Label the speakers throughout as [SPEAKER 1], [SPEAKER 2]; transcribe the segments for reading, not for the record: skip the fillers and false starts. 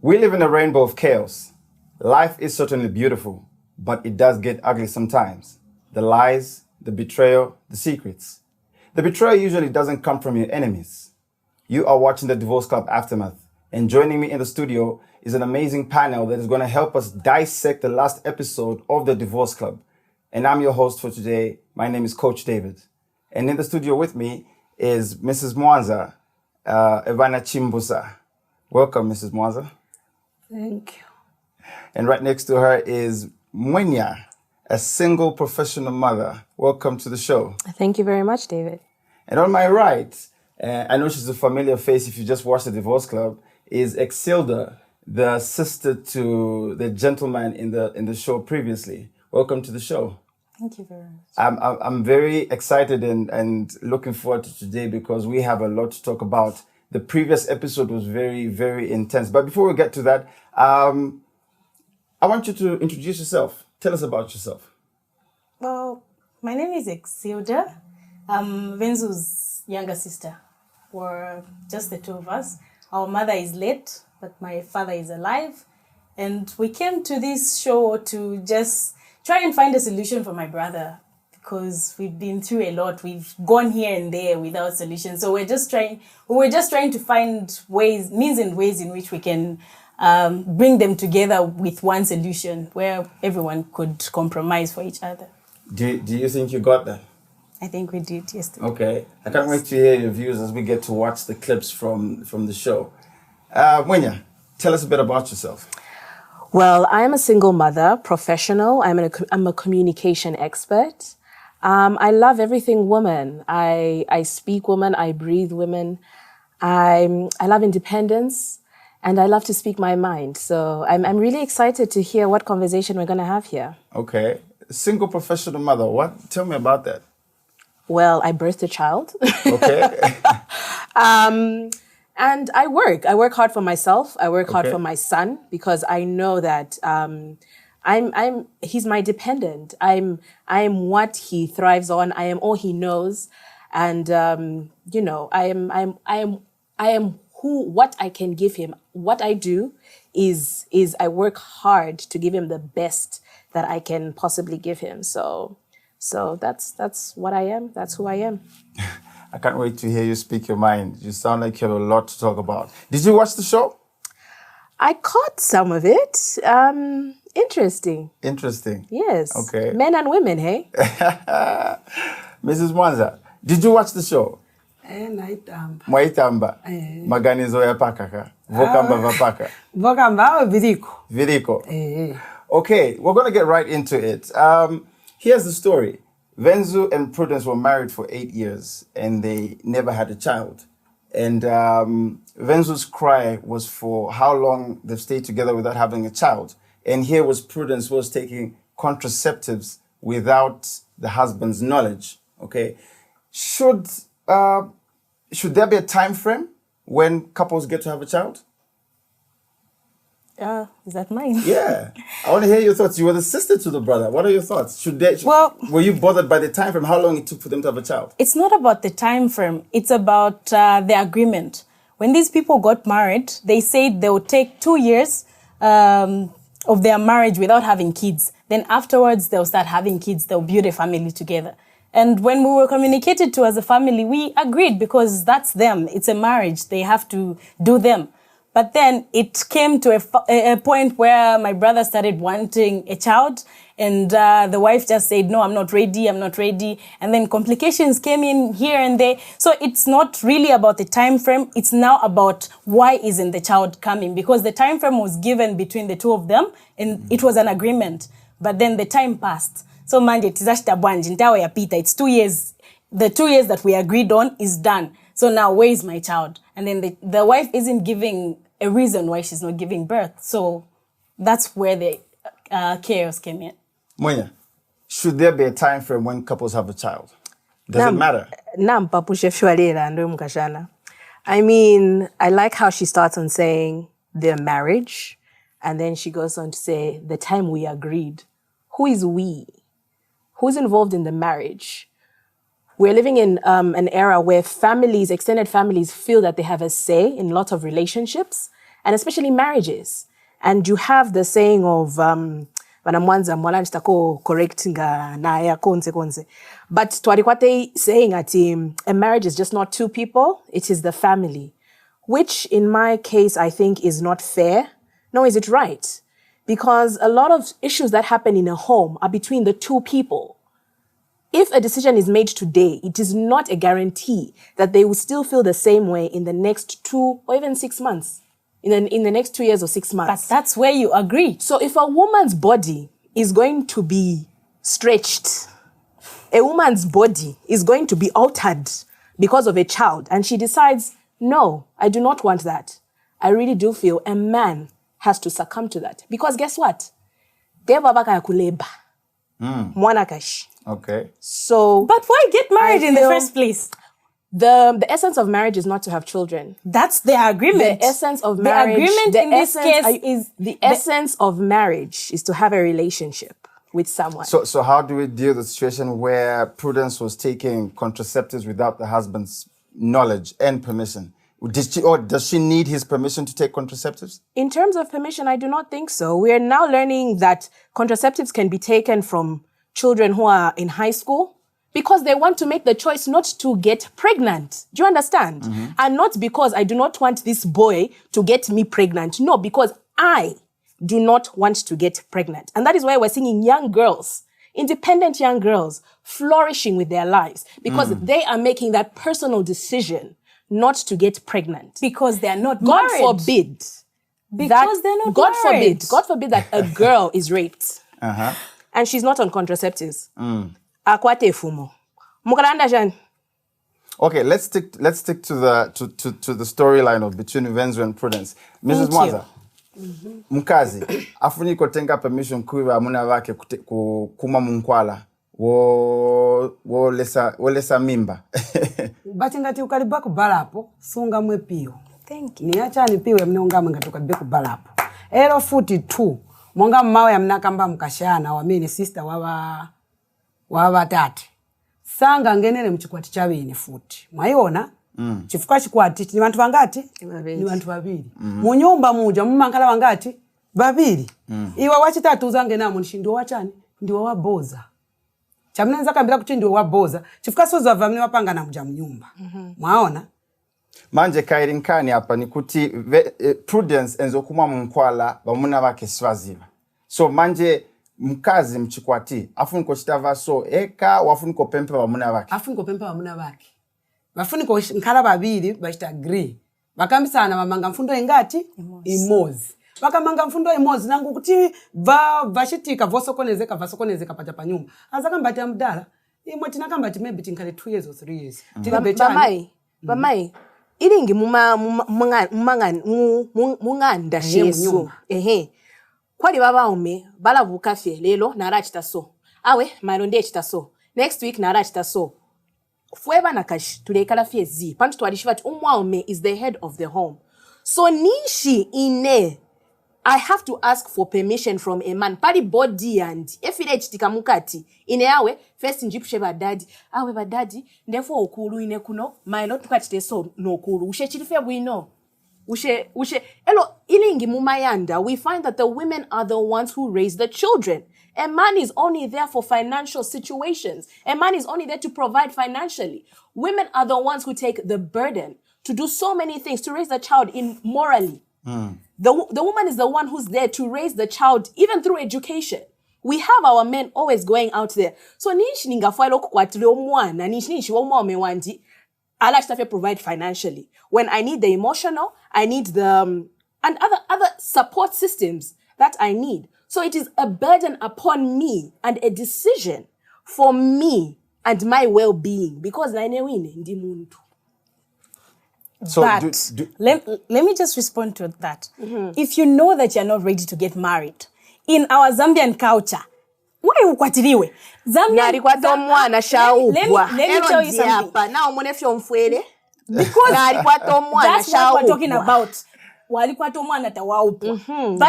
[SPEAKER 1] We live in a rainbow of chaos. Life is certainly beautiful, but it does get ugly sometimes. The lies, the betrayal, the secrets. The betrayal usually doesn't come from your enemies. You are watching the Divorce Club Aftermath, and joining me in the studio is an amazing panel that is going to help us dissect the last episode of the Divorce Club. And I'm your host for today. My name is Coach David. And in the studio with me is Mrs. Mwanza, Ivana Chimbusa. Welcome, Mrs. Mwanza.
[SPEAKER 2] Thank you.
[SPEAKER 1] And right next to her is Mwenya, a single professional mother. Welcome to the show.
[SPEAKER 2] Thank you very much, David.
[SPEAKER 1] And on my right, I know she's a familiar face if you just watched the Divorce Club, is Exilda, the sister to the gentleman in the show previously. Welcome to the show.
[SPEAKER 2] Thank you very much.
[SPEAKER 1] I'm very excited and looking forward to today because we have a lot to talk about. The previous episode was very, very intense. But before we get to that, I want you to introduce yourself. Tell us about yourself.
[SPEAKER 3] Well, my name is Exilda. I'm Venzu's younger sister. We're just the two of us. Our mother is late, but my father is alive. And we came to this show to just try and find a solution for my brother because we've been through a lot. We've gone here and there without solutions. So we're just trying to find means and ways in which we can bring them together with one solution where everyone could compromise for each other.
[SPEAKER 1] Do you think you got that?
[SPEAKER 3] I think we did yesterday.
[SPEAKER 1] Okay. I can't wait to hear your views as we get to watch the clips from the show. Mwenya, tell us a bit about yourself.
[SPEAKER 2] Well, I'm a single mother, professional. I'm a communication expert. I love everything woman. I speak woman. I breathe women. I love independence, and I love to speak my mind. So I'm really excited to hear what conversation we're going to have here.
[SPEAKER 1] Okay. Single professional mother. Tell me about that.
[SPEAKER 2] Well, I birthed a child.
[SPEAKER 1] Okay.
[SPEAKER 2] And I work hard for myself. I work hard for my son because I know that he's my dependent. I'm what he thrives on. I am all he knows, and I am what I can give him. What I do is I work hard to give him the best that I can possibly give him. So that's what I am. That's who I am.
[SPEAKER 1] I can't wait to hear you speak your mind. You sound like you have a lot to talk about. Did you watch the show?
[SPEAKER 2] I caught some of it. Interesting.
[SPEAKER 1] Interesting.
[SPEAKER 2] Yes.
[SPEAKER 1] Okay.
[SPEAKER 2] Men and women, hey?
[SPEAKER 1] Mrs. Mwanza, did you watch the show? Mwaitamba. Maganizo ya pakaka. Vokamba vapaka.
[SPEAKER 4] Vokamba viriko.
[SPEAKER 1] Viriko. Okay, we're going to get right into it. Here's the story. Venzu and Prudence were married for 8 years and they never had a child. And Venzu's cry was for how long they've stayed together without having a child. And here was Prudence, who was taking contraceptives without the husband's knowledge. Okay, should there be a time frame when couples get to have a child?
[SPEAKER 3] Is that mine?
[SPEAKER 1] Yeah. I want to hear your thoughts. You were the sister to the brother. What are your thoughts? Were you bothered by the time frame, how long it took for them to have a child?
[SPEAKER 3] It's not about the time frame. It's about the agreement. When these people got married, they said they would take 2 years of their marriage without having kids. Then afterwards, they'll start having kids. They'll build a family together. And when we were communicated to as a family, we agreed because that's them. It's a marriage. They have to do them. But then it came to a point where my brother started wanting a child and the wife just said, no, I'm not ready. And then complications came in here and there. So it's not really about the time frame. It's now about why isn't the child coming? Because the time frame was given between the two of them and it was an agreement. But then the time passed. So manje tizashita bwanji ntawe ya pita. It's 2 years. The 2 years that we agreed on is done. So now where is my child? And then the wife isn't giving a reason why she's not giving birth. So that's where the chaos came in.
[SPEAKER 1] Mwenya, should there be a time frame when couples have a child? Does it matter?
[SPEAKER 2] I mean, I like how she starts on saying their marriage, and then she goes on to say the time we agreed. Who is we? Who's involved in the marriage? We're living in an era where families, extended families, feel that they have a say in lots of relationships. and especially marriages. And you have the saying of, vanamwanza mwala nitako correctinga na ya konse. But twarikwate saying that a marriage is just not two people, it is the family. Which in my case, I think is not fair. Nor is it right. Because a lot of issues that happen in a home are between the two people. If a decision is made today, it is not a guarantee that they will still feel the same way in the next 2 or even 6 months. In the next 2 years or 6 months.
[SPEAKER 3] But that's where you agree.
[SPEAKER 2] So if a woman's body is going to be stretched, a woman's body is going to be altered because of a child, and she decides, no, I do not want that. I really do feel a man has to succumb to that. Because guess what?
[SPEAKER 1] Okay.
[SPEAKER 2] So,
[SPEAKER 3] But why get married in the first place?
[SPEAKER 2] The essence of marriage is not to have children.
[SPEAKER 3] That's the agreement.
[SPEAKER 2] The essence of marriage.
[SPEAKER 3] The agreement in this case is
[SPEAKER 2] the essence of marriage is to have a relationship with someone.
[SPEAKER 1] So how do we deal with the situation where Prudence was taking contraceptives without the husband's knowledge and permission? Does she need his permission to take contraceptives?
[SPEAKER 2] In terms of permission, I do not think so. We are now learning that contraceptives can be taken from children who are in high school because they want to make the choice not to get pregnant. Do you understand? Mm-hmm. And not because I do not want this boy to get me pregnant. No, because I do not want to get pregnant. And that is why we're seeing young girls, independent young girls, flourishing with their lives because they are making that personal decision not to get pregnant.
[SPEAKER 3] Because they're not
[SPEAKER 2] God
[SPEAKER 3] married.
[SPEAKER 2] forbid.
[SPEAKER 3] Because they're not married.
[SPEAKER 2] God forbid that a girl is raped.
[SPEAKER 1] Uh-huh.
[SPEAKER 2] And she's not on contraceptives. Akwate fumo. Mukaranda jan.
[SPEAKER 1] Okay, let's stick to the storyline of between Venzo and Prudence. Mrs. Mwanza. Mkazi, afuniko tenga permission kuiwa amuna wake kuma munkwala. Wo lesa mimba.
[SPEAKER 4] Bati ngati ukaliba kubalapo, sunga mwe piyo.
[SPEAKER 3] Thank you.
[SPEAKER 4] Niacha ni piyo ya mneonga ngati ukaliba kubalapo. Ero futi tu. Mwanga mmawe ya mnakamba mkashana wa mini sister wa tate. Sanga ngenele mchikwati chabini futi. Mwaiona? Chifuka chikwati ni wantu wangati? Ni wantu wabili. Munyumba muja mmankala wangati? Babili. Iwa wachitatu uzange namu nishindu wachani? Ndiwa waboza. Chamnenza kambila kuchi ndiwa waboza. Chifuka sozo wavamini wapanga na muja mnyumba. Mwaona?
[SPEAKER 1] Manje kairinkani hapa ni kuti Prudence enzo kuma munkwala bamuna wake swaziva. So manje mkazi mchikwati afuniko chitava so eka wafuniko pempe bamuna wake.
[SPEAKER 4] Afuniko pempe bamuna wake. Bafuniko nkala babili bashita agree. Bakambisana mamanga mfundo engati imozi. Bakamanga mfundo imozi nangu kuti vashitika vasokonezeka pacha pa nyumba. Azakambati amdala imwe tinakambati maybe tinkale 2 years or 3 years.
[SPEAKER 2] Bamai ilingi munganda shesu. Kwali babaume balavuka fye lelo narachita so. Awe malonde chita so. Next week narachita so. Fueba nakash tulekala fye zi. Pantu tuwadishivati umwaume is the head of the home. So nishi ine I have to ask for permission from a man. Pali body and efile chitika mukati. Ine awe first njipushe ba daddy. Awe ba daddy ndefo okulu ine kuno. Mailo tukachite so no okulu. Ushe chilife bwino. Ushe. Elo ilingi mumayanda. We find that the women are the ones who raise the children. A man is only there for financial situations. A man is only there to provide financially. Women are the ones who take the burden to do so many things, to raise the child morally. The woman is the one who's there to raise the child, even through education. We have our men always going out there. So nishi ningafuelo kukwatile omwana, nishi omwa omewandi, ala chitafe provide financially. When I need the emotional, I need the, and other support systems that I need. So it is a burden upon me and a decision for me and my well-being because I know ndi muntu.
[SPEAKER 1] So
[SPEAKER 3] but let me just respond to that. If you know that you're not ready to get married, in our Zambian culture, why ukwatiriwe?
[SPEAKER 2] Let me tell you something.
[SPEAKER 3] Because that's what we're talking about. But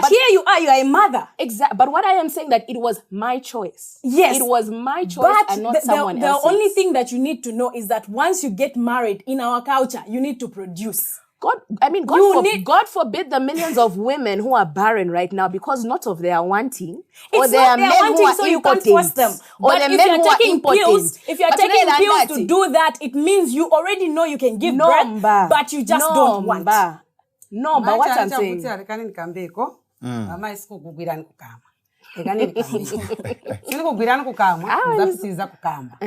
[SPEAKER 3] here you are a mother.
[SPEAKER 2] Exactly. But what I am saying that it was my choice.
[SPEAKER 3] Yes.
[SPEAKER 2] It was my choice and not someone else's.
[SPEAKER 3] The only thing that you need to know is that once you get married in our culture, you need to produce.
[SPEAKER 2] God forbid the millions of women who are barren right now because not of their wanting, or
[SPEAKER 3] It's
[SPEAKER 2] there
[SPEAKER 3] not
[SPEAKER 2] are
[SPEAKER 3] their
[SPEAKER 2] men
[SPEAKER 3] wanting,
[SPEAKER 2] who are
[SPEAKER 3] so you
[SPEAKER 2] impotent,
[SPEAKER 3] can't force them.
[SPEAKER 2] or
[SPEAKER 3] But
[SPEAKER 2] the
[SPEAKER 3] if
[SPEAKER 2] men
[SPEAKER 3] you're
[SPEAKER 2] who are
[SPEAKER 3] taking
[SPEAKER 2] impotent.
[SPEAKER 3] pills, if you're
[SPEAKER 2] But
[SPEAKER 3] taking
[SPEAKER 2] today,
[SPEAKER 3] pills
[SPEAKER 2] like
[SPEAKER 3] to do that, it means you already know you can give birth, but you just don't want.
[SPEAKER 2] No, but what I'm saying.
[SPEAKER 4] Lekani nikambeko. Mama isikugugwira nikukama. Lekani nikambeko. Sinikugwira nikukama, nzapisiza kukamba.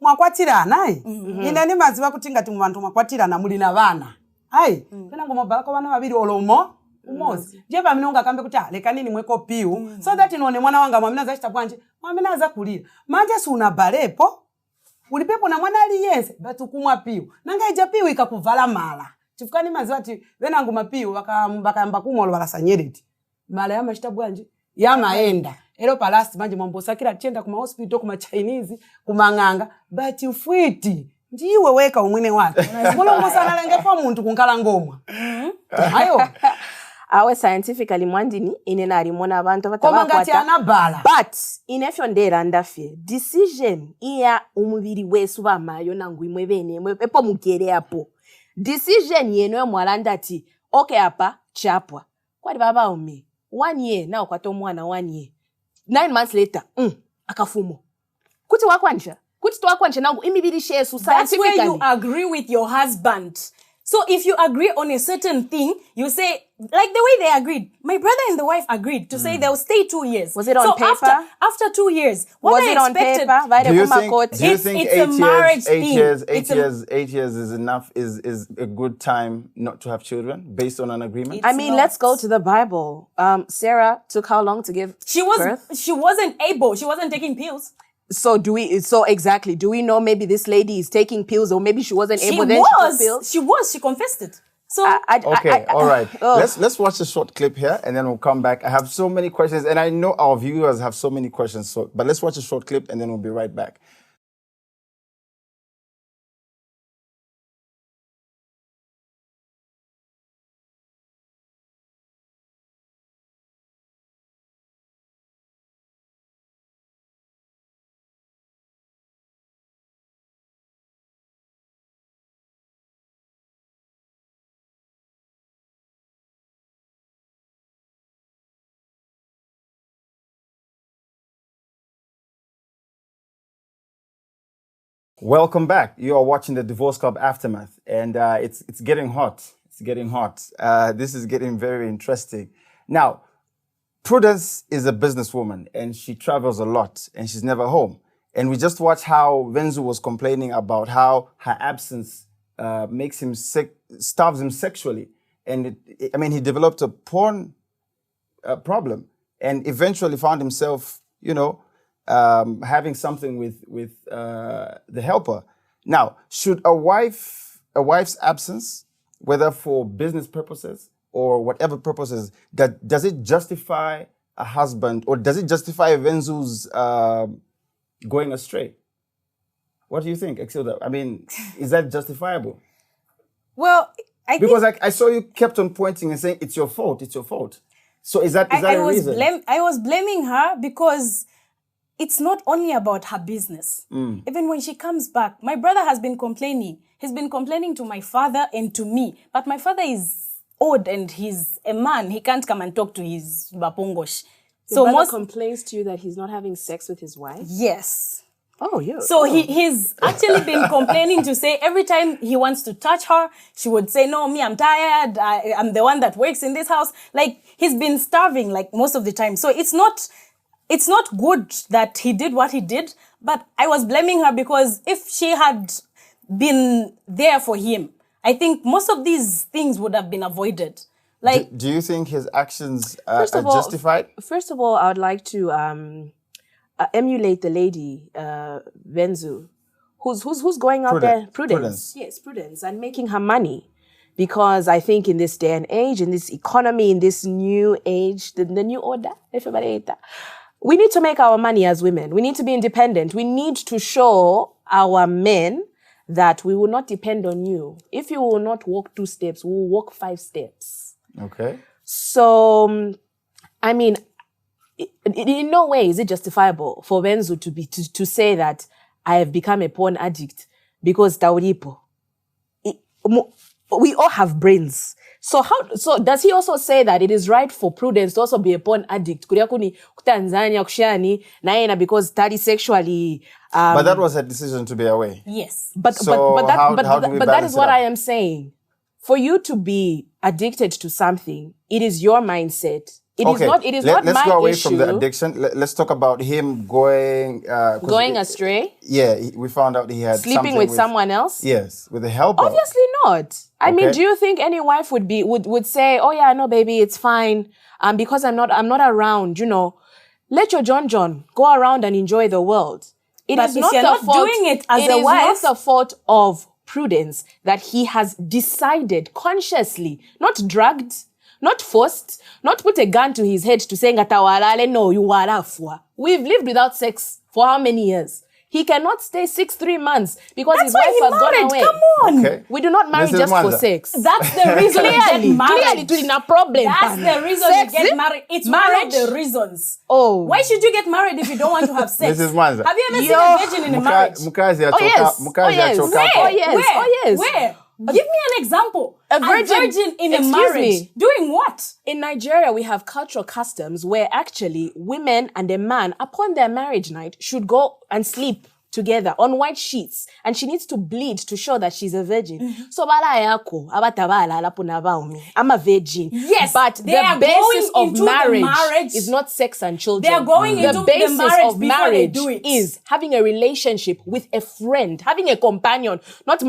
[SPEAKER 4] Mwakwatirana ine nimaziva kuti ngati muvantu mwakwatirana muli na vana. Pena ngomabala kwa vana vaviri olomo umozi. Je pamene ungakambe kuti lekani nimweko piu so that inone mwana wanga mwamina zachita bwanje mwamina aza kulira. Manje si unabalepo ulipepo na mwana aliyense batu kumwa piu. Nanga ija piu ikakuvala mala. Chifukani maziwa ati venangu mapiu bakamba kumolo bakasanyereti. Mala yama chita bwanje yamaenda. Ero palasti manje mwambosa kila chenda kuma hospital kuma Chinese kuma nganga but ufwiti ndiwe weka umwine wake. Mulo mosana lenge kwa muntu kunkala ngomwa. Ayo.
[SPEAKER 2] Awe scientifically mwandini inena alimona abantu
[SPEAKER 4] batabakwata
[SPEAKER 2] but inefyo ndera ndafye decision iya umubiri wesu bamayo nangu imwe bene epo mugere apo decision yeno mwalanda ati okay apa chapwa kwali baba umi 1 year na okwato mwana 1 year 9 months later akafumo kuti wakwanje nangu imibiri shesu scientifically.
[SPEAKER 3] That's where you agree with your husband. So if you agree on a certain thing, you say, like the way they agreed, my brother and the wife agreed to say they'll stay 2 years.
[SPEAKER 2] Was it on paper?
[SPEAKER 3] After 2 years, what
[SPEAKER 2] was
[SPEAKER 3] I
[SPEAKER 2] it on
[SPEAKER 3] expected,
[SPEAKER 2] paper?
[SPEAKER 1] Do you think
[SPEAKER 3] it's a marriage thing.
[SPEAKER 1] 8 years is enough, is a good time not to have children based on an agreement?
[SPEAKER 2] I mean, let's go to the Bible. Sarah took how long to give birth?
[SPEAKER 3] She wasn't able. She wasn't taking pills.
[SPEAKER 2] So do we know maybe this lady is taking pills or maybe she wasn't able then she took pills?
[SPEAKER 3] She confessed it. So
[SPEAKER 1] all right. Let's watch a short clip here and then we'll come back. I have so many questions and I know our viewers have so many questions. But let's watch a short clip and then we'll be right back. Welcome back. You are watching the Divorce Club Aftermath, and it's getting hot. It's getting hot. This is getting very interesting. Now, Prudence is a businesswoman, and she travels a lot, and she's never home. And we just watched how Venzu was complaining about how her absence makes him sick, starves him sexually. And he developed a porn problem, and eventually found himself, having something with the helper. Now, should a wife's absence, whether for business purposes or whatever purposes, does it justify a husband or does it justify Venzu's going astray? What do you think, Exilda? I mean, is that justifiable?
[SPEAKER 3] Well,
[SPEAKER 1] because I saw you kept on pointing and saying it's your fault. So is that a reason?
[SPEAKER 3] I was blaming her because it's not only about her business. Even when she comes back, my brother has been complaining. He's been complaining to my father and to me. But my father is old and he's a man. He can't come and talk to his bapongosh.
[SPEAKER 2] Your brother complains to you that he's not having sex with his wife?
[SPEAKER 3] Yes.
[SPEAKER 2] Oh, yeah.
[SPEAKER 3] So he's actually been complaining to say every time he wants to touch her, she would say, no, me, I'm tired. I'm the one that works in this house. Like, he's been starving, like, most of the time. So it's not good that he did what he did, but I was blaming her because if she had been there for him, I think most of these things would have been avoided. Like,
[SPEAKER 1] do you think his actions are justified?
[SPEAKER 2] First of all, I would like to emulate the lady, Venzu, who's going out there, Prudence. Yes, Prudence, and making her money. Because I think in this day and age, in this economy, in this new age, the new order, we need to make our money as women. We need to be independent. We need to show our men that we will not depend on you. If you will not walk 2 steps, we will walk 5 steps.
[SPEAKER 1] Okay.
[SPEAKER 2] So, I mean, in no way is it justifiable for Venzu to say that I have become a porn addict because Tauripo. we all have brains. So does he also say that it is right for Prudence to also be a porn addict? Kuria kuni Tanzania kushani naena because study sexually.
[SPEAKER 1] But that was a decision to be away.
[SPEAKER 3] Yes.
[SPEAKER 2] But that is what I am saying. For you to be addicted to something, it is your mindset. It is not my issue.
[SPEAKER 1] Let's go away from the addiction. Let's talk about him going
[SPEAKER 2] astray.
[SPEAKER 1] Yeah, we found out he had
[SPEAKER 2] sleeping with someone else.
[SPEAKER 1] Yes, with a helper.
[SPEAKER 2] Obviously not. I mean, do you think any wife would say, "Oh yeah, no, baby, it's fine," because I'm not around. You know, let your John go around and enjoy the world. It is not the fault. Doing it as a wife. It is not the fault of Prudence that he has decided consciously, not drugged, not forced, not put a gun to his head to say, no, you warafwa. We've lived without sex for how many years? He cannot stay 3 months because his wife has gone away.
[SPEAKER 3] Come on.
[SPEAKER 1] Okay.
[SPEAKER 2] We do not marry just for sex.
[SPEAKER 3] That's the reason you get married.
[SPEAKER 2] Clearly, a problem.
[SPEAKER 3] That's the reason you get married. It's one of the reasons.
[SPEAKER 2] Oh.
[SPEAKER 3] Why should you get married if you don't want to have sex?
[SPEAKER 1] Mrs. Mwanza.
[SPEAKER 3] Have you ever seen a virgin in a marriage?
[SPEAKER 2] Yes.
[SPEAKER 3] Where? Give me an example.
[SPEAKER 2] A virgin in a marriage.
[SPEAKER 3] Doing what?
[SPEAKER 2] In Nigeria, we have cultural customs where actually women and a man, upon their marriage night, should go and sleep together on white sheets, and she needs to bleed to show that she's a virgin. So I'm a virgin.
[SPEAKER 3] Yes,
[SPEAKER 2] but the basis of marriage is not sex and children.
[SPEAKER 3] They are going into the basis
[SPEAKER 2] of marriage is having a relationship with a friend, having a companion. Not the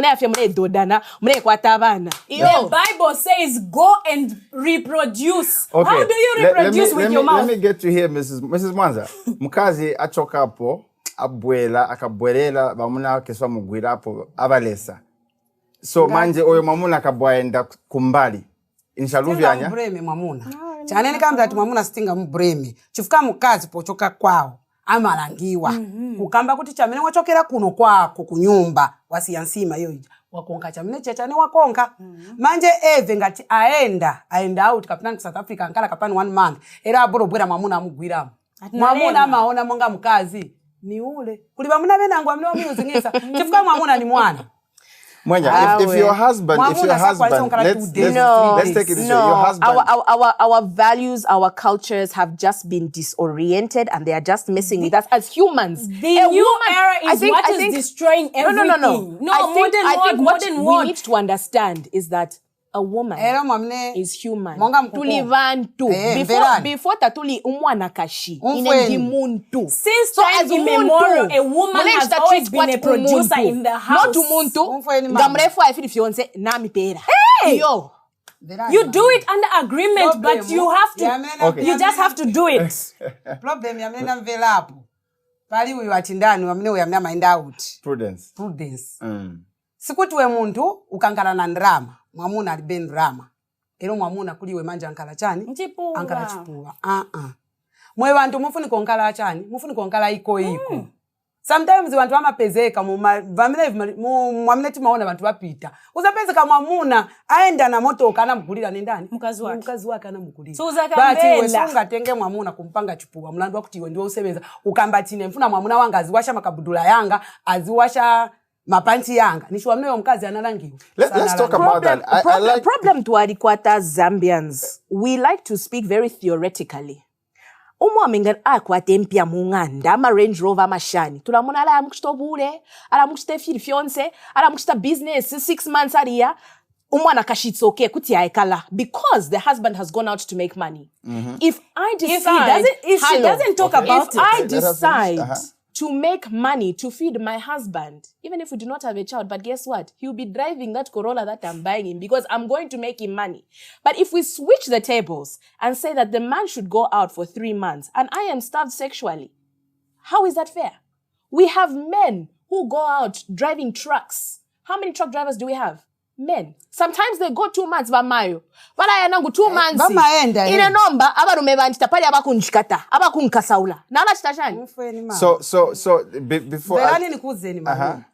[SPEAKER 3] Bible says go and reproduce.
[SPEAKER 1] Okay.
[SPEAKER 3] How do you reproduce with your mouth?
[SPEAKER 1] Let me get to here, Mrs. Mwanza. Mukazi achoka hapo. Abuela akabwelela bamuna keswa mugwira hapo abalesa so manje oyo mamuna akabwaenda kumbali inshaluvyanya
[SPEAKER 4] mbreme mamuna chanene kama ati mamuna stinga mbreme chifuka mukazi pochoka kwao amalangiwa kukamba kuti chamene wachokera kuno kwako kunyumba wasiyansima yoyo wakonka chamene chechane wakonka manje eve ngati aenda out kapitani South Africa ankala kapani 1 month era aborobwera mamuna amugwiramo mamuna maona monga mukazi ni ule kuliba muna benangu amne wamuzingisa chifuka mwamuna ni mwana
[SPEAKER 1] Mwenya, if your husband let's take it this way. Your husband
[SPEAKER 2] our values, our cultures have just been disoriented and they are just messing with us as humans.
[SPEAKER 3] The new era is what is destroying everything.
[SPEAKER 2] What we need to understand is that a woman is human. Tulivantu. Before tatuli umwana kashi. Inendi muntu.
[SPEAKER 3] Since time immemorial, a woman has always been a producer in the house.
[SPEAKER 2] Not umuntu. Gamrefu aifidi fionse nami pera.
[SPEAKER 3] Hey! Yo. You do it under agreement, but you have to. You just have to do it.
[SPEAKER 4] Problem yamena mvelapo. Pali uyu atindani wamene uyamna mind out.
[SPEAKER 1] Prudence.
[SPEAKER 4] Sikuti we muntu ukankala na ndrama. Mwamuna alibe ndrama. Ero mwamuna kuliwe manja ankala chani?
[SPEAKER 3] Mchipura.
[SPEAKER 4] Ankala chipura. Mwe wantu mufuni konkala chani? Mufuni konkala iko. Sometimes wantu amapezeka mwamine timaona wantu wapita. Uzapezeka mwamuna aenda na moto kana mkulira nendani?
[SPEAKER 3] Mukazi
[SPEAKER 4] wake ana mkulira.
[SPEAKER 3] Suza kambela.
[SPEAKER 4] Bati wesunga tenge mwamuna kumpanga chipura. Mulandu wakuti iwe ndiwe usebeza. Ukambatine mfuna mwamuna wanga aziwasha makabudula yanga. Aziwasha mapanti yanga. Nishuwa mnewe mkazi analangiwa.
[SPEAKER 1] Let's talk about that.
[SPEAKER 2] Problem to Arikwata Zambians. We like to speak very theoretically. Umuamenga akwate mpia munganda ama Range Rover ama shani. Tulamuna ala mukshito bure, ala mukshite fiance, ala mukshita business 6 months ariya. Umwana kashitsoke kuti aikala because the husband has gone out to make money. If I decide
[SPEAKER 3] if she doesn't talk about it,
[SPEAKER 2] I decide to make money to feed my husband, even if we do not have a child, but guess what? He'll be driving that Corolla that I'm buying him because I'm going to make him money. But if we switch the tables and say that the man should go out for 3 months and I am starved sexually, how is that fair? We have men who go out driving trucks. How many truck drivers do we have? Men. Sometimes they go 2 months bamayo. But I nangu 2 months. Ine nomba abarume bandita pali abakunjikata, abakunkasaula. Nala chitashani.
[SPEAKER 1] So before
[SPEAKER 4] Verani nikuzeni mama.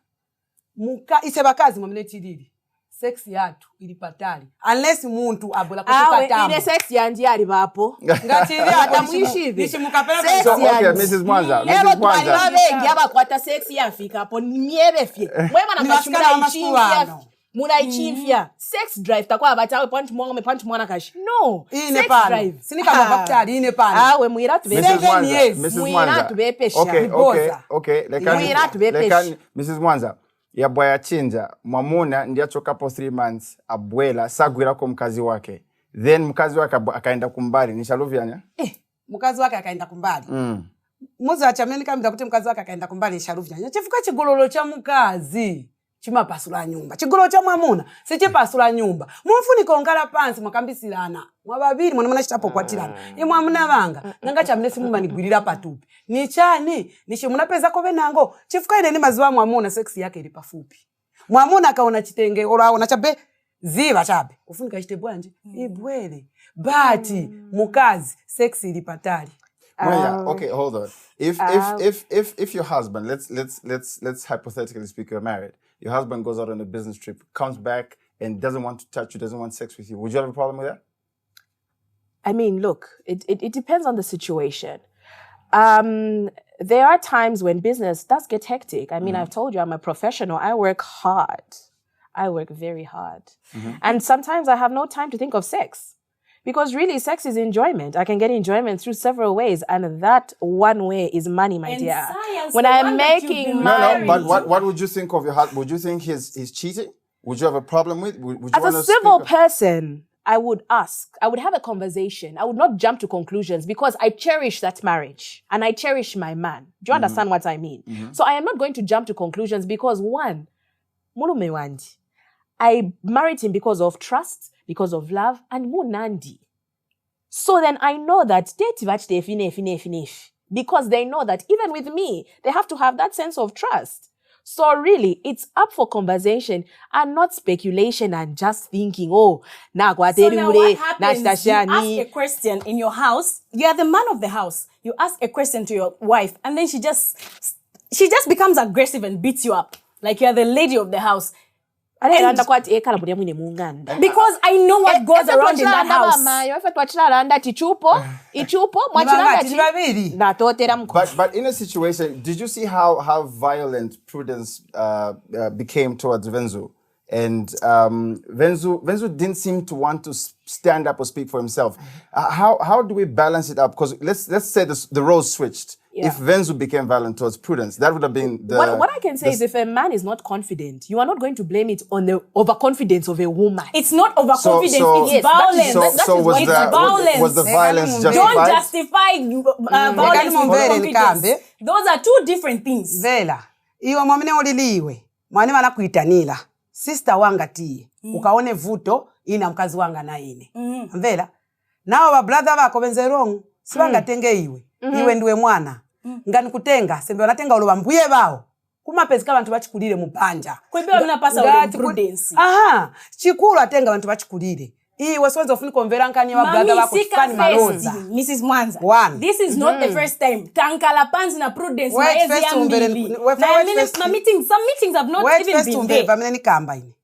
[SPEAKER 4] Muka isebakazi mwamine chididi. Sex yatu ilipatali. Unless muntu abola kutuka tamu.
[SPEAKER 2] Ile sex yanji yari bapo.
[SPEAKER 4] Ngati ili atamuishi hivi. Nishimukapela
[SPEAKER 1] so okay, Mrs. Mwanza.
[SPEAKER 2] Ero tuwaliwa bengi abakwata sex ya fika hapo. Niebe fie. Mwema na kashimula ichi ya munaichimfya sex drive takwa batawe point mwana kashi no
[SPEAKER 4] Ine
[SPEAKER 2] sex
[SPEAKER 4] pano.
[SPEAKER 2] drive
[SPEAKER 4] Sinika mabaptari ine pano.
[SPEAKER 2] awe mwira tubepesha
[SPEAKER 1] Mrs. Mwanza,
[SPEAKER 4] years.
[SPEAKER 1] Mrs.
[SPEAKER 2] mwira
[SPEAKER 1] Mwanza.
[SPEAKER 2] tubepesha
[SPEAKER 1] Okay.
[SPEAKER 2] Mwira tubepesha.
[SPEAKER 1] Mrs. Mwanza, yabwaya chinja, mwamuna ndi achokapo 3 months, abwela, sagwira kwa mkazi wake. Then mkazi wake akaenda kumbali, nishaluvyanya?
[SPEAKER 4] Mkazi wake akaenda kumbali. Muzi wachameni kamida kuti mkazi wake akaenda kumbali nishaluvyanya. Chifuka chigololo cha mkazi. Chimapasula nyumba. Chigololo cha mwamuna. Sichipasula nyumba. Mumfuniko ongala pansi mwakambisirana. Mwababiri mwana chitapo kwatirana. Mwamuna vanga. Nanga chamene simumanigwirira patupi. Ni chani? Nishi munapeza kobe nango. Chifuka ine ni maziwa mwamuna seksi yake ili pafupi. Mwamuna akaona chitenge ona chabe ziva chabe. Ufunika chite bwanje. Ibwele. Bati mukazi seksi ili patali.
[SPEAKER 1] Okay, hold on. If your husband, let's hypothetically speak, you're married. Your husband goes out on a business trip, comes back and doesn't want to touch you, doesn't want sex with you. Would you have a problem with that?
[SPEAKER 2] I mean, look, it depends on the situation. There are times when business does get hectic. I mean, I've told you I'm a professional. I work hard. I work very hard. And sometimes I have no time to think of sex. Because really, sex is enjoyment. I can get enjoyment through several ways. And that one way is money, my dear. When I'm making money...
[SPEAKER 1] No, but what would you think of your husband? Would you think he's cheating? Would you have a problem with? Would you
[SPEAKER 2] As a civil person, I would ask. I would have a conversation. I would not jump to conclusions because I cherish that marriage. And I cherish my man. Do you understand what I mean? So I am not going to jump to conclusions because one, mulume wandi. I married him because of trust, because of love, and munandi. So then I know that because they know that even with me, they have to have that sense of trust. So really, it's up for conversation and not speculation and just thinking, oh,
[SPEAKER 3] so now what happens, you ask a question in your house, you are the man of the house, you ask a question to your wife, and then she just becomes aggressive and beats you up, like you are the lady of the house. Because I know what goes around in that house.
[SPEAKER 1] But in a situation, did you see how violent Prudence became towards Venzu? And Venzu didn't seem to want to stand up or speak for himself. How do we balance it up? Because let's say the roles switched. Yeah. If Venzu became violent towards Prudence, that would have been the...
[SPEAKER 2] What I can say is if a man is not confident, you are not going to blame it on the overconfidence of a woman.
[SPEAKER 3] It's not overconfidence, it's violence.
[SPEAKER 1] Was the violence justified?
[SPEAKER 3] Don't justify violence. Those are two different things.
[SPEAKER 4] Vela, iwa mwamine oliliwe, mwani wana kuitanila. Sister wanga tiye, ukaone vuto, ina mkazi wanga na ine. Vela, nao wa brother wako benze wrong, siwanga tenge iwe. Iwe ndiwe mwana. Ngani kutenga, sembe wanatenga ulo wambuye bao. Kumapezi ka bantu bachikulire mupanja.
[SPEAKER 3] Kwebe wamnapasa ule Prudence.
[SPEAKER 4] Aha, chikulu atenga bantu bachikulire. Iwe siwezi ofuni konvera nkani wa brother wako chifani maloza.
[SPEAKER 3] Mrs. Mwanza.
[SPEAKER 4] One.
[SPEAKER 3] This is not the first time. Tankala panzi na Prudence.
[SPEAKER 4] Wait first
[SPEAKER 3] some meetings have not even been there.
[SPEAKER 4] Vamene ni kamba ini.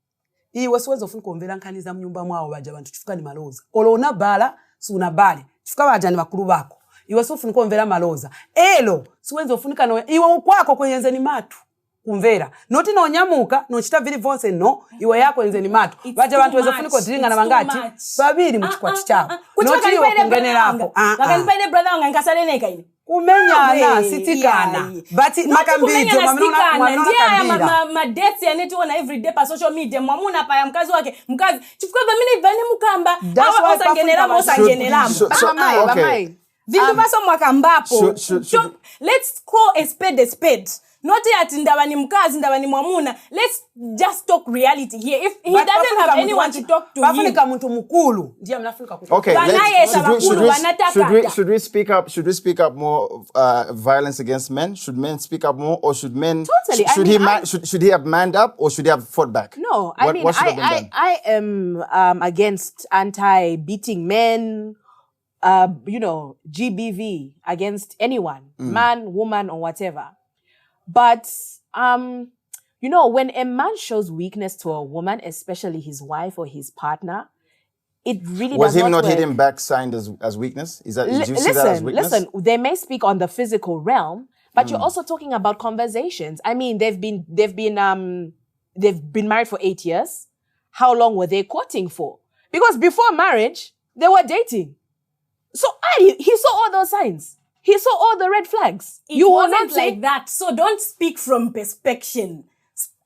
[SPEAKER 4] Iwe siwezi ofuni konvera nkani za mnyumba mwao waja bantu chifani maloza. Olo unabala, su unabale. Chifika waja ni wakulu wako. Iwe sufuniko mvera maloza. Elo, suwenzo ufunika no, iwe ukwako kwenye nzeni matu. Kumvera. Noti na onyamuka, no chita vili vonse no, iwe yako nzeni matu. Waja wantu wezo funiko diringa na mangati. Babili mchukua chichao. Noti iwe kungene lapo.
[SPEAKER 3] Wakanipaide brother wanga nkasale neka ini.
[SPEAKER 4] Kumenyana, sitikana. Bati makambijo, mamina kabila.
[SPEAKER 3] Ma dates ya netu wana everyday pa social media. Mwamuna pa ya mkazi wake. Mkazi, chifukwa vamine ivane mukamba. Awa osa ngenela, mosa ngenela.
[SPEAKER 1] Okay.
[SPEAKER 3] Let's call a spade a spade. Not yet ndabani mkazi, ndabani mwamuna. Let's just talk reality here. If he doesn't have anyone to talk to him.
[SPEAKER 1] Okay, should we speak up? Should we speak up more violence against men? Should men speak up more, or should men?
[SPEAKER 2] Totally.
[SPEAKER 1] Should he have manned up, or should he have fought back?
[SPEAKER 2] No, I am against anti-beating men. GBV against anyone, man, woman, or whatever. But, when a man shows weakness to a woman, especially his wife or his partner, it really
[SPEAKER 1] was
[SPEAKER 2] does
[SPEAKER 1] him
[SPEAKER 2] not
[SPEAKER 1] not hitting back signed as weakness? Did you see that as weakness?
[SPEAKER 2] Listen, they may speak on the physical realm, but you're also talking about conversations. I mean, they've been married for 8 years. how long were they courting for? Because before marriage, they were dating. So he saw all those signs. He saw all the red flags.
[SPEAKER 3] It wasn't like that. So don't speak from perspective.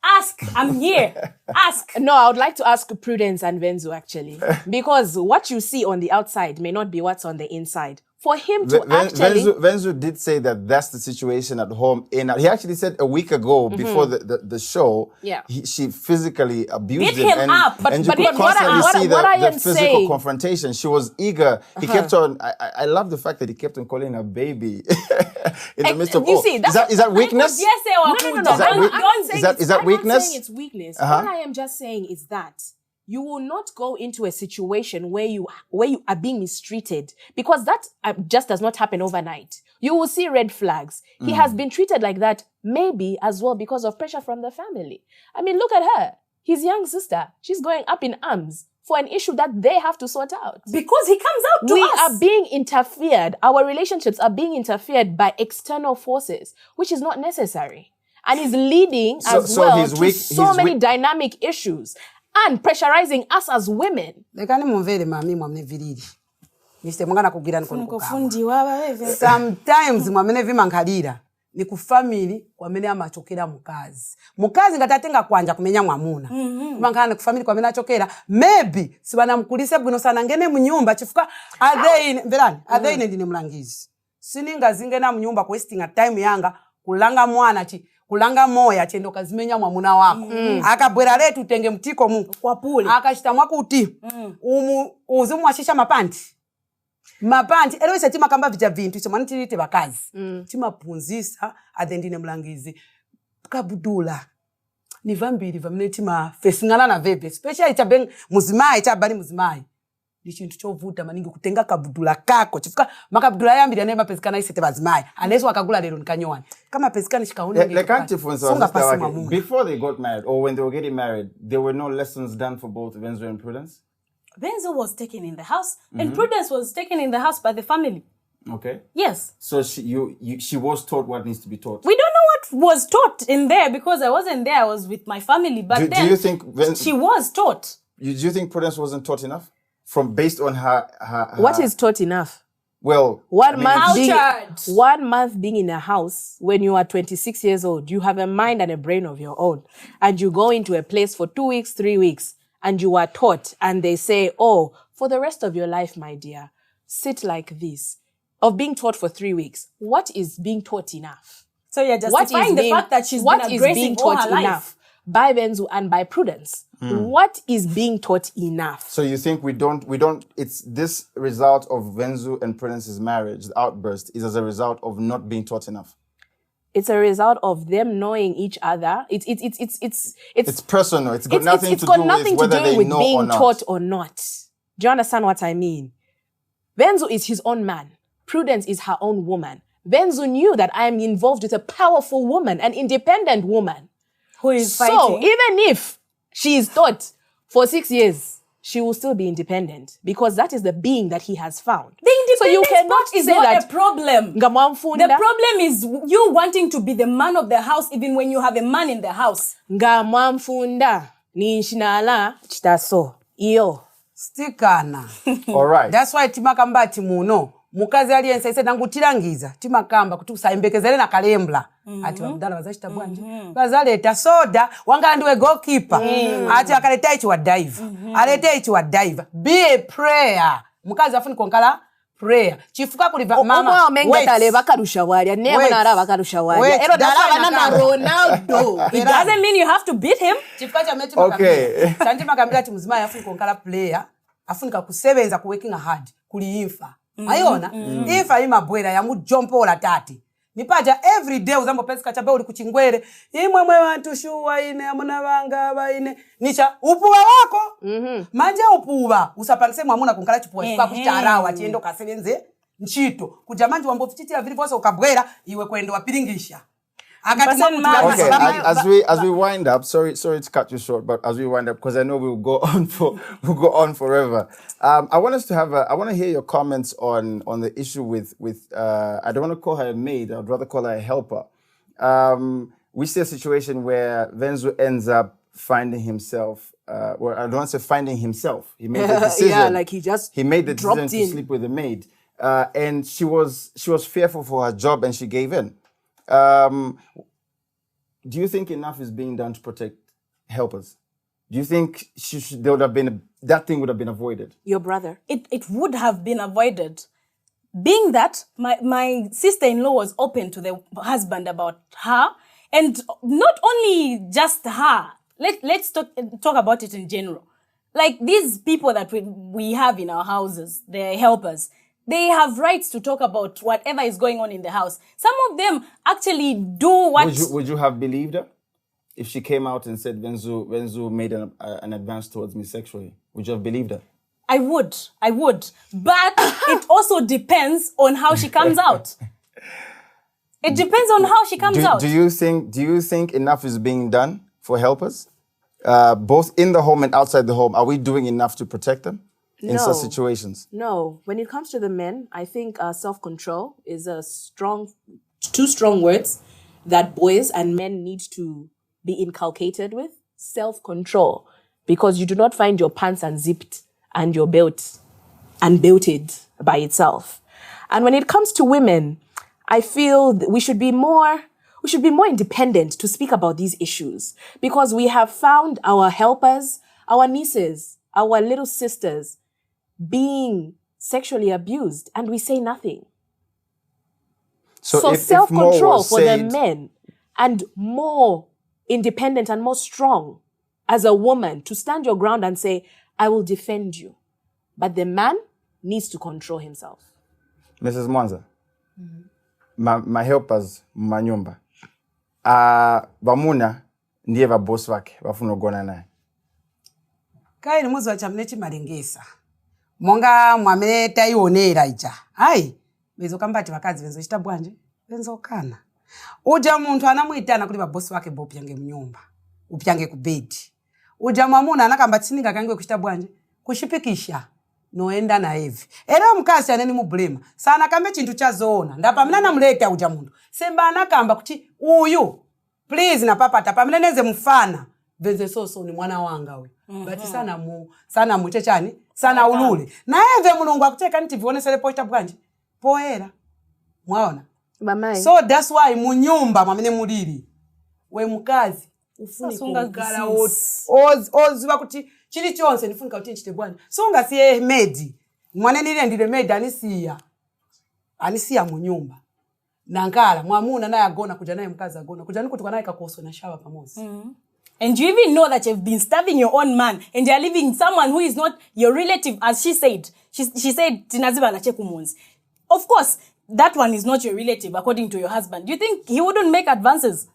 [SPEAKER 3] Ask. I'm here. Ask.
[SPEAKER 2] No, I would like to ask Prudence and Venzu actually. Because what you see on the outside may not be what's on the inside. For him to actually...
[SPEAKER 1] Venzu did say that that's the situation at home. He actually said a week ago, before the show, she physically abused him.
[SPEAKER 3] Beat him up.
[SPEAKER 1] And you could constantly see the physical confrontation. She was eager. He kept on... I love the fact that he kept on calling her baby in the midst of...
[SPEAKER 2] You see,
[SPEAKER 1] is that weakness?
[SPEAKER 2] No.
[SPEAKER 1] Is that weakness?
[SPEAKER 2] I'm not saying it's weakness. What I am just saying is that you will not go into a situation where you are being mistreated, because that just does not happen overnight. You will see red flags. He has been treated like that, maybe as well because of pressure from the family. I mean, look at her. His young sister. She's going up in arms for an issue that they have to sort out.
[SPEAKER 3] Because he comes out to us.
[SPEAKER 2] We are being interfered. Our relationships are being interfered by external forces, which is not necessary. And is leading to so many dynamic issues. And pressurizing us as women.
[SPEAKER 4] Sometimes mwamene vimankalira ni kufamili kwamene amachokera mukazi ngati atenga kwanja kumenya mwamuna mankana ni kufamili kwamene achokera maybe sibanamkulise bwino sana ngene munyumba chifuka adeine ndine mlangizi sininga zingena munyumba wasting a time yanga kulanga mwana kulanga moya chendo kazimenya mwamuna wako akabwera letu tenge mtiko mu
[SPEAKER 3] kwa pule
[SPEAKER 4] akashita mwakuti uzumwashisha mapanti elwese tima kamba vija vintu chimani tilite bakazi tima punzisa adendine mlangizi kabudula ni vambiri vamene tima fesingana na vebe especially chabeng muzimayi chabani muzimayi ndi chintu chovuta maningi kutenga kabudula kako chifuka makabudula yambiri ane mapezekana isete bazimayi aneso akagula lero nikanyowani kama pezekana chikaone
[SPEAKER 1] before they got married or when they were getting married, there were no lessons done for both Venzu and Prudence?
[SPEAKER 3] Venzu was taken in the house and Prudence was taken in the house by the family.
[SPEAKER 1] Okay.
[SPEAKER 3] Yes.
[SPEAKER 1] So she was taught what needs to be taught.
[SPEAKER 3] We don't know what was taught in there because I wasn't there. I was with my family. But
[SPEAKER 1] do you think
[SPEAKER 3] she was taught?
[SPEAKER 1] Do you think Prudence wasn't taught enough? Based on her
[SPEAKER 2] What is taught enough?
[SPEAKER 1] Well,
[SPEAKER 2] 1 month being in a house when you are 26 years old, you have a mind and a brain of your own, and you go into a place for 2 weeks, 3 weeks, and you are taught, and they say, oh, for the rest of your life, my dear, sit like this. Of being taught for 3 weeks, what is being taught enough?
[SPEAKER 3] So you're justifying the fact that she's been aggressive all her life.
[SPEAKER 2] By Venzu and by Prudence. What is being taught enough?
[SPEAKER 1] So you think we don't, it's this result of Venzu and Prudence's marriage, the outburst, is as a result of not being taught enough?
[SPEAKER 2] It's a result of them knowing each other. It's
[SPEAKER 1] personal. It's got nothing to do with whether they know
[SPEAKER 2] being
[SPEAKER 1] or not.
[SPEAKER 2] taught or not. Do you understand what I mean? Venzu is his own man. Prudence is her own woman. Venzu knew that I am involved with a powerful woman, an independent woman.
[SPEAKER 3] Who is fighting.
[SPEAKER 2] So even if she is taught for 6 years, she will still be independent because that is the being that he has found.
[SPEAKER 3] The independence
[SPEAKER 2] so you cannot
[SPEAKER 3] is
[SPEAKER 2] say
[SPEAKER 3] not
[SPEAKER 2] that
[SPEAKER 3] a problem. The problem is you wanting to be the man of the house even when you have a man in the house.
[SPEAKER 2] Ngamwamfunda ni shinala chitaso iyo
[SPEAKER 4] stikana.
[SPEAKER 1] All right.
[SPEAKER 4] That's why timakambati muno. Mukazi aliyense ise nangutirangiza timakamba kuti usayembekezere na kalembla ati wabudala bazashita bwanje bazaleta soda wanga ndiwe goalkeeper ati akaleta ichi wa dive aleta ichi wa dive be a prayer mukazi afuni konkala prayer chifuka kuliva mama
[SPEAKER 2] mengatale bakarusha walya nema nara bakarusha walya ero dala na Ronaldo.
[SPEAKER 3] It doesn't mean you have to beat him.
[SPEAKER 4] Chifuka cha mechi makambira tanti makambira ati muzima afuni konkala player afunika kusebenza ku working hard kuliinfa ayona ifa imabwera ya mujompola tati nipaja every day uzambo pesa chabe uli kuchingwere imwemwe bantu shuwa ine amuna banga baine nicha upuwa wako manje upuwa usapangise mwamuna kunkala chipuwa chikwa kucharawa chiendo kasebenze nchito kuja manje wambo fichitira vili vosa ukabwera iwe kwendo wapiringisha.
[SPEAKER 1] Okay, as we wind up, sorry to cut you short, but as we wind up, because I know we'll go on forever. I want to hear your comments on the issue with I don't want to call her a maid, I'd rather call her a helper. We see a situation where Venzu ends up finding himself well, I don't want to say finding himself. He made the decision.
[SPEAKER 2] Yeah, like he just
[SPEAKER 1] He made the
[SPEAKER 2] dropped
[SPEAKER 1] decision to
[SPEAKER 2] in.
[SPEAKER 1] sleep with the maid. And she was fearful for her job and she gave in. Do you think enough is being done to protect helpers? Do you think there would have been that thing would have been avoided?
[SPEAKER 2] Your brother.
[SPEAKER 3] It would have been avoided. Being that my sister-in-law was open to the husband about her, and not only just her. Let's talk about it in general. Like these people that we have in our houses, the helpers, they have rights to talk about whatever is going on in the house. Some of them actually do what...
[SPEAKER 1] Would you have believed her? If she came out and said, Wenzu made an advance towards me sexually, would you have believed her?
[SPEAKER 3] I would. But it also depends on how she comes out. It depends on how she comes out.
[SPEAKER 1] Do you think enough is being done for helpers? Both in the home and outside the home, are we doing enough to protect them in such situations?
[SPEAKER 2] No. When it comes to the men, I think self-control is two strong words that boys and men need to be inculcated with. Self-control. Because you do not find your pants unzipped and your belt unbelted by itself. And when it comes to women, I feel we should be more independent to speak about these issues, because we have found our helpers, our nieces, our little sisters being sexually abused, and we say nothing. So self-control for the men, and more independent and more strong as a woman to stand your ground and say, I will defend you. But the man needs to control himself.
[SPEAKER 1] Mrs. Mwanza, my helpers manyumba. Bamuna ndiye ba boss wake bafuna kugona naye.
[SPEAKER 4] Kaini muzi wa chamune chimalengesa. Monga mwamene taionera ija. Hai, bezo kambati vakazi venzo chita bwanje, venzo kana. Uja muntu anamuitana kuli ba boss wake bopyange mnyumba, upyange ku bed. Uja mwamuna anakamba tsininga kange kuchita bwanje, kushipikisha noenda na hivi. Era mukasi aneni mublema. Sana kambe chintu chazoona. Ndapa mina namuleta uja muntu. Semba anakamba kuti uyu please na papa tapa mneneze mfana. Venze soso ni mwana wanga we. Bati sana muchechani, sana ulule. Na eve mulungu akuteka niti vionesele pochita bwanje. Poera. Mwaona?
[SPEAKER 2] Mamai.
[SPEAKER 4] So that's why munyumba mwamene muliri. We mukazi ufuni kugala oziwa kuti chili chonse nifunika kuti nchite bwanje. So ngasiye maid. Mwane nile ndile maid anisia munyumba. Nankala mwamuna naye agona kuja naye mkazi agona kuja nukutuka naye kakoso na shawa pamoja.
[SPEAKER 3] And you even know that you've been starving your own man and you're living someone who is not your relative, as she said. She said, Tinaziba na chekumunzi. Of course, that one is not your relative, according to your husband. Do you think he wouldn't make advances?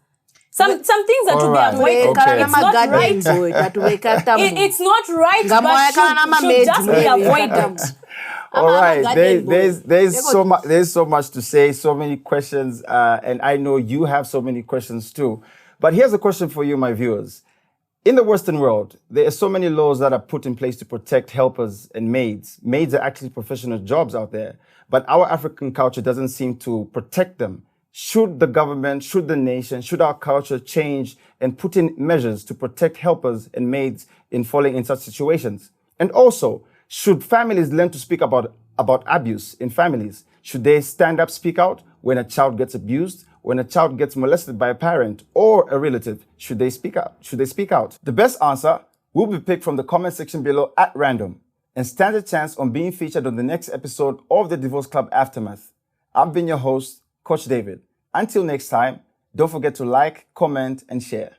[SPEAKER 3] Some things are to be avoided.
[SPEAKER 1] Okay.
[SPEAKER 3] It's not right. It's not right, but should just be avoided.
[SPEAKER 1] All right, there's so much to say, so many questions, and I know you have so many questions too. But here's a question for you, my viewers. In the Western world, there are so many laws that are put in place to protect helpers and maids. Maids are actually professional jobs out there, but our African culture doesn't seem to protect them. Should the government, should the nation, should our culture change and put in measures to protect helpers and maids in falling in such situations? And also, should families learn to speak about abuse in families? Should they stand up, speak out when a child gets abused, when a child gets molested by a parent or a relative? Should they speak out? Should they speak out? The best answer will be picked from the comment section below at random and stand a chance on being featured on the next episode of the Divorce Club Aftermath. I've been your host, Coach David. Until next time, don't forget to like, comment, and share.